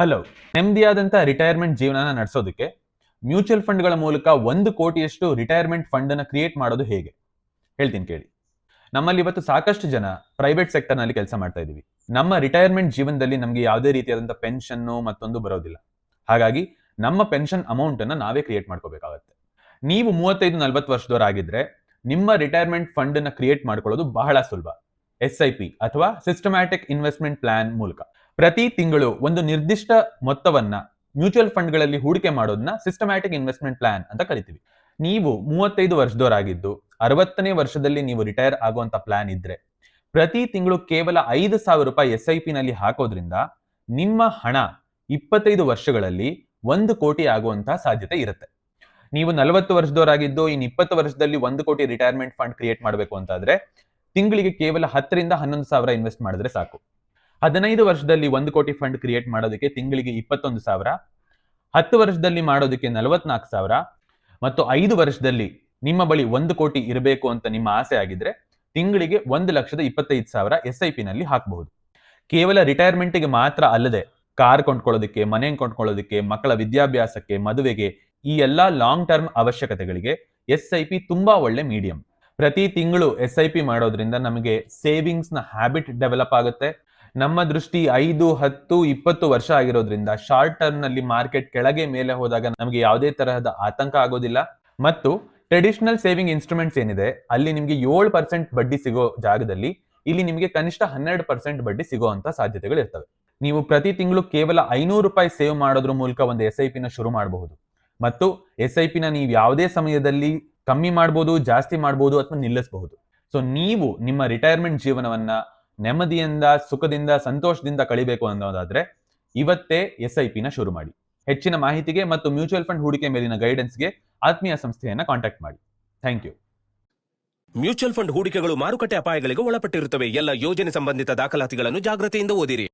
Hello. ನೆಮ್ಮದಿಯಾದಂಥ retirement ಜೀವನನ ನಡೆಸೋದಕ್ಕೆ mutual ಫಂಡ್ಗಳ ಮೂಲಕ 1 ಕೋಟಿಯಷ್ಟು ರಿಟೈರ್ಮೆಂಟ್ ಫಂಡ್ ಅನ್ನು ಕ್ರಿಯೇಟ್ ಮಾಡೋದು ಹೇಗೆ ಹೇಳ್ತೀನಿ ಕೇಳಿ. ನಮ್ಮಲ್ಲಿ ಇವತ್ತು ಸಾಕಷ್ಟು ಜನ ಪ್ರೈವೇಟ್ ಸೆಕ್ಟರ್ ನಲ್ಲಿ ಕೆಲಸ ಮಾಡ್ತಾ ಇದೀವಿ. ನಮ್ಮ ರಿಟೈರ್ಮೆಂಟ್ ಜೀವನದಲ್ಲಿ ನಮಗೆ ಯಾವುದೇ ರೀತಿಯಾದಂಥ ಪೆನ್ಷನ್ ಮತ್ತೊಂದು ಬರೋದಿಲ್ಲ. ಹಾಗಾಗಿ ನಮ್ಮ ಪೆನ್ಷನ್ ಅಮೌಂಟ್ ಅನ್ನ ನಾವೇ ಕ್ರಿಯೇಟ್ ಮಾಡ್ಕೋಬೇಕಾಗತ್ತೆ. ನೀವು 35-40 ವರ್ಷದವರಾಗಿದ್ರೆ ನಿಮ್ಮ ರಿಟೈರ್ಮೆಂಟ್ ಫಂಡ್ ಅನ್ನ ಕ್ರಿಯೇಟ್ ಮಾಡ್ಕೊಳ್ಳೋದು ಬಹಳ ಸುಲಭ. SIP ಅಥವಾ ಸಿಸ್ಟಮ್ಯಾಟಿಕ್ ಇನ್ವೆಸ್ಟ್ಮೆಂಟ್ ಪ್ಲಾನ್ ಮೂಲಕ ಪ್ರತಿ ತಿಂಗಳು ಒಂದು ನಿರ್ದಿಷ್ಟ ಮೊತ್ತವನ್ನ ಮ್ಯೂಚುವಲ್ ಫಂಡ್ಗಳಲ್ಲಿ ಹೂಡಿಕೆ ಮಾಡೋದನ್ನ ಸಿಸ್ಟಮ್ಯಾಟಿಕ್ ಇನ್ವೆಸ್ಟ್ಮೆಂಟ್ ಪ್ಲಾನ್ ಅಂತ ಕರಿತೀವಿ. ನೀವು 35 ವರ್ಷದವರಾಗಿದ್ದು 60ನೇ ವರ್ಷದಲ್ಲಿ ನೀವು ರಿಟೈರ್ ಆಗುವಂತ ಪ್ಲಾನ್ ಇದ್ರೆ ಪ್ರತಿ ತಿಂಗಳು ಕೇವಲ ₹5,000 SIP ನಲ್ಲಿ ಹಾಕೋದ್ರಿಂದ ನಿಮ್ಮ ಹಣ 25 ವರ್ಷಗಳಲ್ಲಿ 1 ಕೋಟಿ ಆಗುವಂತಹ ಸಾಧ್ಯತೆ ಇರುತ್ತೆ. ನೀವು 40 ವರ್ಷದವರಾಗಿದ್ದು ಇನ್ನು 20 ವರ್ಷದಲ್ಲಿ 1 ಕೋಟಿ ರಿಟೈರ್ಮೆಂಟ್ ಫಂಡ್ ಕ್ರಿಯೇಟ್ ಮಾಡಬೇಕು ಅಂತಾದ್ರೆ ತಿಂಗಳಿಗೆ ಕೇವಲ 10ರಿಂದ 11,000 ಇನ್ವೆಸ್ಟ್ ಮಾಡಿದ್ರೆ ಸಾಕು. 15 ವರ್ಷದಲ್ಲಿ 1 ಕೋಟಿ ಫಂಡ್ ಕ್ರಿಯೇಟ್ ಮಾಡೋದಕ್ಕೆ ತಿಂಗಳಿಗೆ 21,000, 10 ವರ್ಷದಲ್ಲಿ ಮಾಡೋದಕ್ಕೆ 44,000 ಮತ್ತು 5 ವರ್ಷದಲ್ಲಿ ನಿಮ್ಮ ಬಳಿ 1 ಕೋಟಿ ಇರಬೇಕು ಅಂತ ನಿಮ್ಮ ಆಸೆ ಆಗಿದ್ರೆ ತಿಂಗಳಿಗೆ 1,25,000 SIP ನಲ್ಲಿ ಹಾಕಬಹುದು. ಕೇವಲ ರಿಟೈರ್ಮೆಂಟ್ಗೆ ಮಾತ್ರ ಅಲ್ಲದೆ ಕಾರ್ ಕೊಂಡ್ಕೊಳ್ಳೋದಕ್ಕೆ, ಮನೆ ಕೊಂಡ್ಕೊಳ್ಳೋದಕ್ಕೆ, ಮಕ್ಕಳ ವಿದ್ಯಾಭ್ಯಾಸಕ್ಕೆ, ಮದುವೆಗೆ ಈ ಎಲ್ಲಾ ಲಾಂಗ್ ಟರ್ಮ್ ಅವಶ್ಯಕತೆಗಳಿಗೆ SIP ತುಂಬಾ ಒಳ್ಳೆ ಮೀಡಿಯಂ. ಪ್ರತಿ ತಿಂಗಳು SIP ಮಾಡೋದ್ರಿಂದ ನಮಗೆ ಸೇವಿಂಗ್ಸ್ ನ ಹ್ಯಾಬಿಟ್ ಡೆವಲಪ್ ಆಗುತ್ತೆ. ನಮ್ಮ ದೃಷ್ಟಿ 5, 10, 20 ವರ್ಷ ಆಗಿರೋದ್ರಿಂದ ಶಾರ್ಟ್ ಟರ್ಮ್ ನಲ್ಲಿ ಮಾರ್ಕೆಟ್ ಕೆಳಗೆ ಮೇಲೆ ಹೋದಾಗ ನಮಗೆ ಯಾವುದೇ ತರಹದ ಆತಂಕ ಆಗೋದಿಲ್ಲ. ಮತ್ತು ಟ್ರೆಡಿಷನಲ್ ಸೇವಿಂಗ್ ಇನ್ಸ್ಟ್ರೂಮೆಂಟ್ಸ್ ಏನಿದೆ ಅಲ್ಲಿ ನಿಮಗೆ 7% ಬಡ್ಡಿ ಸಿಗೋ ಜಾಗದಲ್ಲಿ ಇಲ್ಲಿ ನಿಮಗೆ ಕನಿಷ್ಠ 12% ಬಡ್ಡಿ ಸಿಗುವಂತ ಸಾಧ್ಯತೆಗಳು ಇರ್ತವೆ. ನೀವು ಪ್ರತಿ ತಿಂಗಳು ಕೇವಲ ₹500 ಸೇವ್ ಮಾಡೋದ್ರ ಮೂಲಕ ಒಂದು SIP ನ ಶುರು ಮಾಡಬಹುದು. ಮತ್ತು SIP ನ ನೀವು ಯಾವುದೇ ಸಮಯದಲ್ಲಿ ಕಮ್ಮಿ ಮಾಡಬಹುದು, ಜಾಸ್ತಿ ಮಾಡಬಹುದು ಅಥವಾ ನಿಲ್ಲಿಸಬಹುದು. ಸೊ ನೀವು ನಿಮ್ಮ ರಿಟೈರ್ಮೆಂಟ್ ಜೀವನವನ್ನ ನೆಮ್ಮದಿಯಿಂದ, ಸುಖದಿಂದ, ಸಂತೋಷದಿಂದ ಕಳಿಬೇಕು ಅನ್ನೋದಾದ್ರೆ ಇವತ್ತೇ SIP ನ ಶುರು ಮಾಡಿ. ಹೆಚ್ಚಿನ ಮಾಹಿತಿಗೆ ಮತ್ತು ಮ್ಯೂಚುವಲ್ ಫಂಡ್ ಹೂಡಿಕೆ ಮೇಲಿನ ಗೈಡೆನ್ಸ್ಗೆ ಆತ್ಮೀಯ ಸಂಸ್ಥೆಯನ್ನ ಕಾಂಟ್ಯಾಕ್ಟ್ ಮಾಡಿ. Thank you. ಮ್ಯೂಚುವಲ್ ಫಂಡ್ ಹೂಡಿಕೆಗಳು ಮಾರುಕಟ್ಟೆ ಅಪಾಯಗಳಿಗೆ ಒಳಪಟ್ಟಿರುತ್ತವೆ. ಎಲ್ಲ ಯೋಜನೆ ಸಂಬಂಧಿತ ದಾಖಲಾತಿಗಳನ್ನು ಜಾಗೃತಿಯಿಂದ ಓದಿರಿ.